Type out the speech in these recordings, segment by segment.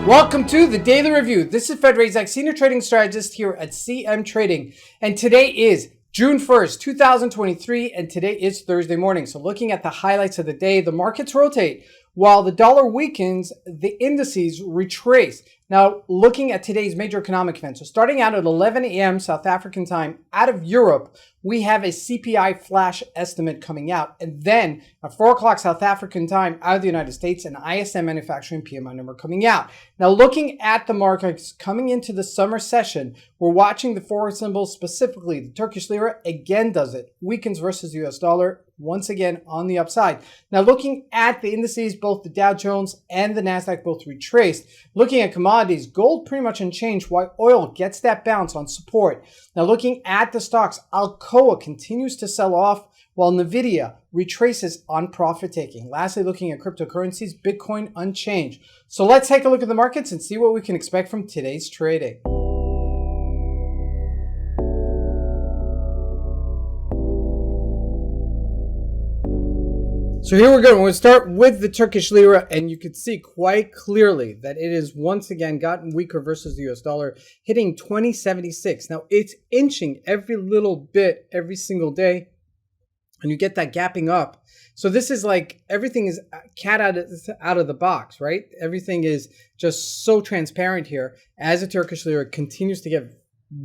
Welcome to the Daily Review. This is Razak, Senior Trading Strategist here at CMTrading. And today is June 1st, 2023, and today is Thursday morning. So looking at the highlights of the day, the markets rotate. While the dollar weakens, the indices retrace. Now, looking at today's major economic events. So starting out at 11 a.m. South African time, out of Europe, we have a CPI Flash Estimate coming out. And then at 4 o'clock South African time, out of the United States, an ISM manufacturing PMI number coming out. Now, looking at the markets coming into the summer session, we're watching the Forex symbols, specifically the Turkish Lira again does it. Weakens versus the US dollar, once again on the upside. Now, looking at the indices, both the Dow Jones and the NASDAQ both retraced. Looking at commodities, gold pretty much unchanged, while oil gets that bounce on support. Now, looking at the stocks, ALCOA continues to sell off, while NVIDIA retraces on profit taking. Lastly, looking at cryptocurrencies, Bitcoin unchanged. So let's take a look at the markets and see what we can expect from today's trading. So here we go. We're going to start with the Turkish Lira, and you can see quite clearly that it has once again gotten weaker versus the US dollar, hitting 20.76. Now, it's inching every little bit every single day, and you get that gapping up. So this is like everything is cat out of the box, right? Everything is just so transparent here as the Turkish Lira continues to get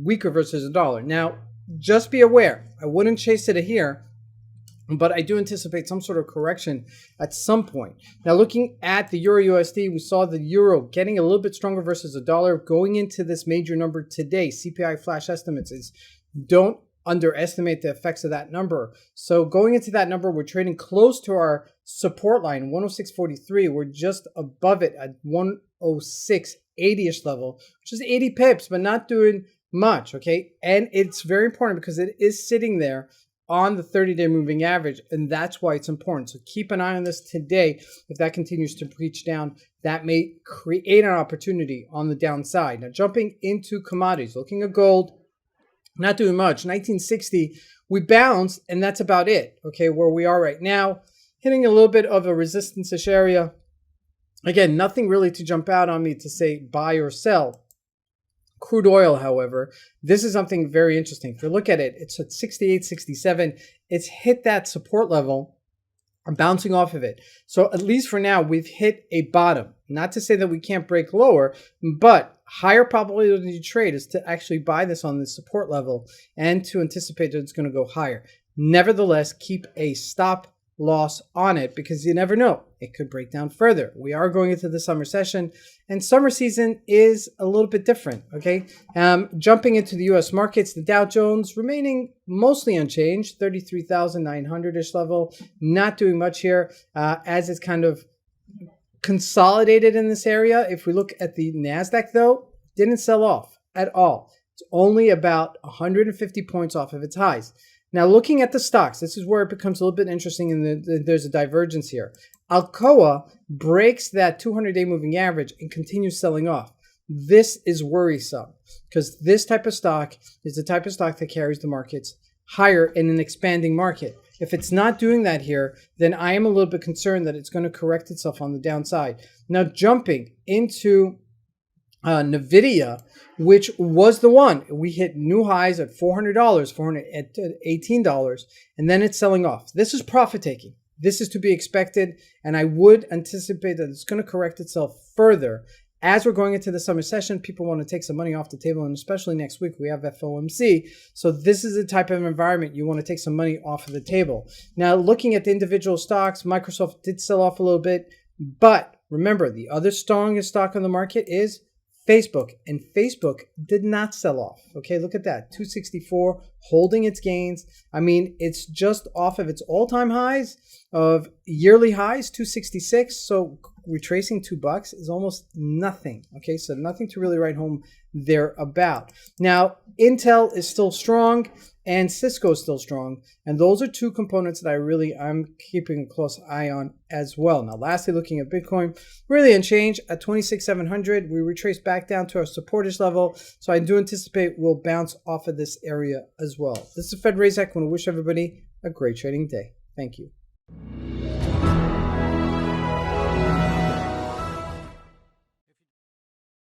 weaker versus the dollar. Now, just be aware, I wouldn't chase it here, but I do anticipate some sort of correction at some point. Now, looking at the Euro USD, we saw the Euro getting a little bit stronger versus the dollar going into this major number today. CPI Flash Estimates is, don't underestimate the effects of that number. So going into that number, we're trading close to our support line, 106.43. We're just above it at 106.80-ish level, which is 80 pips, but not doing much, okay? And it's very important because it is sitting there on the 30-day moving average, and that's why it's important. So keep an eye on this today. If that continues to breach down, that may create an opportunity on the downside. Now, jumping into commodities, looking at gold, not doing much. 1960, we bounced, and that's about it, okay, where we are right now. Hitting a little bit of a resistance-ish area. Again, nothing really to jump out on me to say buy or sell. Crude oil, however, this is something very interesting. If you look at it, it's at 68.67. It's hit that support level. I'm bouncing off of it. So at least for now, we've hit a bottom. Not to say that we can't break lower, but higher probability to trade is to actually buy this on this support level and to anticipate that it's going to go higher. Nevertheless, keep a stop loss on it because you never know. It could break down further. We are going into the summer session, and summer season is a little bit different, okay? Jumping into the U.S. markets, the Dow Jones remaining mostly unchanged, 33,900-ish level, not doing much here as it's kind of consolidated in this area. If we look at the NASDAQ, though, didn't sell off at all. It's only about 150 points off of its highs. Now, looking at the stocks, this is where it becomes a little bit interesting, and there's a divergence here. ALCOA breaks that 200-day moving average and continues selling off. This is worrisome because this type of stock is the type of stock that carries the markets higher in an expanding market. If it's not doing that here, then I am a little bit concerned that it's going to correct itself on the downside. Now, jumping into NVIDIA, which was the one. We hit new highs at $400, $418, and then it's selling off. This is profit taking. This is to be expected, and I would anticipate that it's going to correct itself further. As we're going into the summer session, people want to take some money off the table, and especially next week, we have FOMC. So this is the type of environment you want to take some money off of the table. Now, looking at the individual stocks, Microsoft did sell off a little bit, but remember, the other strongest stock on the market is Facebook, and Facebook did not sell off. Okay, look at that, 264, holding its gains. I mean, it's just off of its all-time highs of yearly highs, 266. So retracing $2 is almost nothing. Okay, so nothing to really write home there about. Now, Intel is still strong, and Cisco is still strong, and those are two components that I'm keeping a close eye on as well. Now, lastly, looking at Bitcoin, really unchanged at 26,700. We retrace back down to our supporters level, so I do anticipate we'll bounce off of this area as well. This is Razak. I want to wish everybody a great trading day. Thank you.